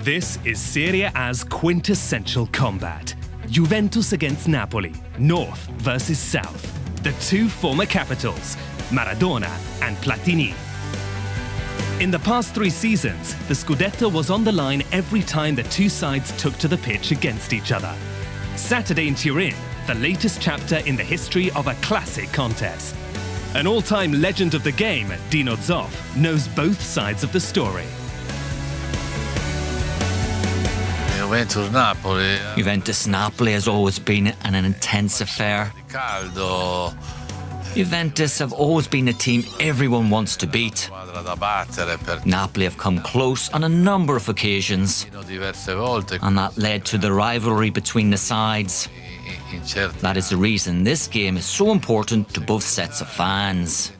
This is Serie A's quintessential combat. Juventus against Napoli, North versus South. The two former capitals, Maradona and Platini. In the past 3 seasons, the Scudetto was on the line every time the two sides took to the pitch against each other. Saturday in Turin, the latest chapter in the history of a classic contest. An all-time legend of the game, Dino Zoff, knows both sides of the story. Juventus Napoli has always been an intense affair. Juventus have always been a team everyone wants to beat. Napoli have come close on a number of occasions, and that led to the rivalry between the sides. That is the reason this game is so important to both sets of fans.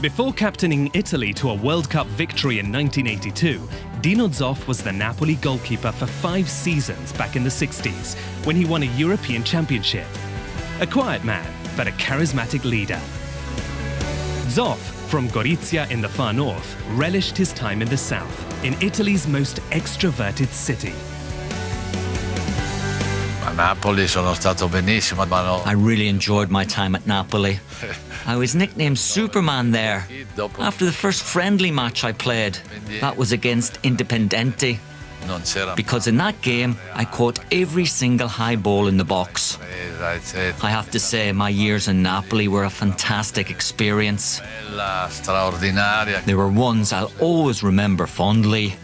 Before captaining Italy to a World Cup victory in 1982, Dino Zoff was the Napoli goalkeeper for 5 seasons back in the 60s, when he won a European Championship. A quiet man, but a charismatic leader. Zoff, from Gorizia in the far north, relished his time in the south, in Italy's most extroverted city. I really enjoyed my time at Napoli. I was nicknamed Superman there after the first friendly match I played. That was against Indipendente. Because in that game, I caught every single high ball in the box. I have to say, my years in Napoli were a fantastic experience. They were ones I'll always remember fondly.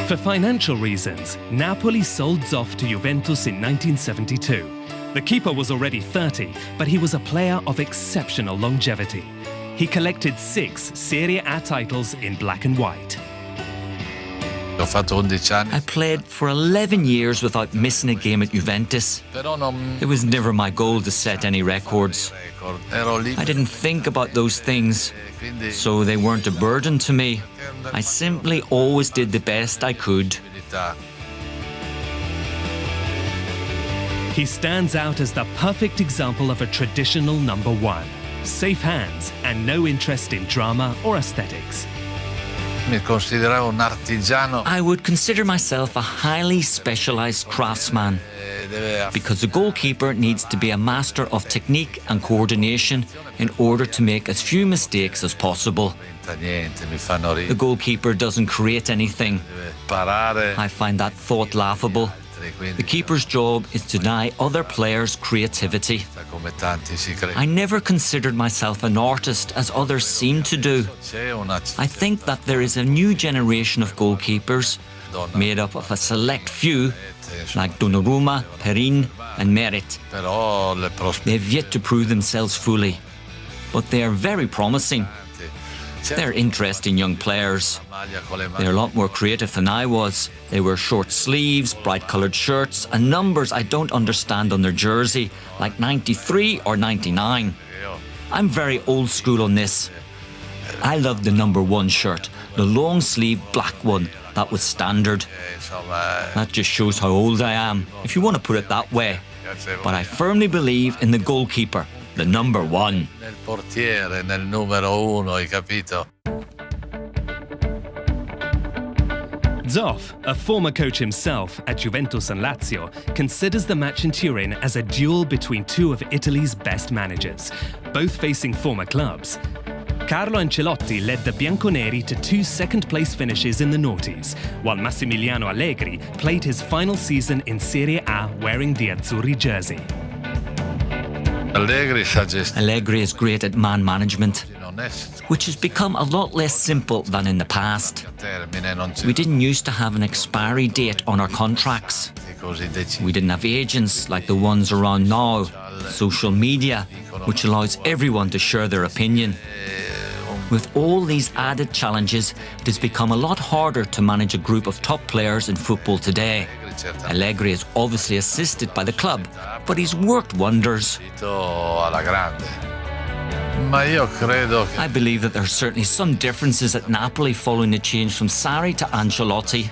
For financial reasons, Napoli sold Zoff to Juventus in 1972. The keeper was already 30, but he was a player of exceptional longevity. He collected 6 Serie A titles in black and white. I played for 11 years without missing a game at Juventus. It was never my goal to set any records. I didn't think about those things, so they weren't a burden to me. I simply always did the best I could. He stands out as the perfect example of a traditional number 1. Safe hands and no interest in drama or aesthetics. I would consider myself a highly specialized craftsman, because the goalkeeper needs to be a master of technique and coordination in order to make as few mistakes as possible. The goalkeeper doesn't create anything. I find that thought laughable. The keeper's job is to deny other players' creativity. I never considered myself an artist as others seem to do. I think that there is a new generation of goalkeepers made up of a select few like Donnarumma, Perin and Merit. They have yet to prove themselves fully, but they are very promising. They're interesting young players. They're a lot more creative than I was. They wear short sleeves, bright-coloured shirts, and numbers I don't understand on their jersey, like 93 or 99. I'm very old school on this. I love the number 1 shirt, the long-sleeve black one. That was standard. That just shows how old I am, if you want to put it that way. But I firmly believe in the goalkeeper, the number 1. Zoff, a former coach himself at Juventus and Lazio, considers the match in Turin as a duel between 2 of Italy's best managers, both facing former clubs. Carlo Ancelotti led the Bianconeri to 2 second-place finishes in the noughties, while Massimiliano Allegri played his final season in Serie A wearing the Azzurri jersey. Allegri is great at man management, which has become a lot less simple than in the past. We didn't used to have an expiry date on our contracts. We didn't have agents like the ones around now, social media, which allows everyone to share their opinion. With all these added challenges, it has become a lot harder to manage a group of top players in football today. Allegri is obviously assisted by the club, but he's worked wonders. I believe that there are certainly some differences at Napoli following the change from Sarri to Ancelotti.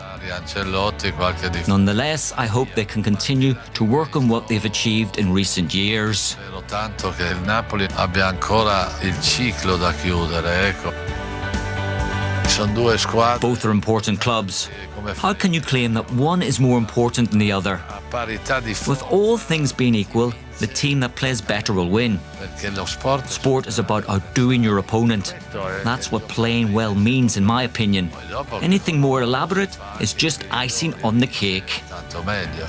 Nonetheless, I hope they can continue to work on what they've achieved in recent years. Tanto che il Napoli abbia ancora il ciclo da chiudere, ecco. Sono due squadre. Both are important clubs. How can you claim that one is more important than the other? With all things being equal, the team that plays better will win. Sport is about outdoing your opponent. That's what playing well means, in my opinion. Anything more elaborate is just icing on the cake. Tanto meglio.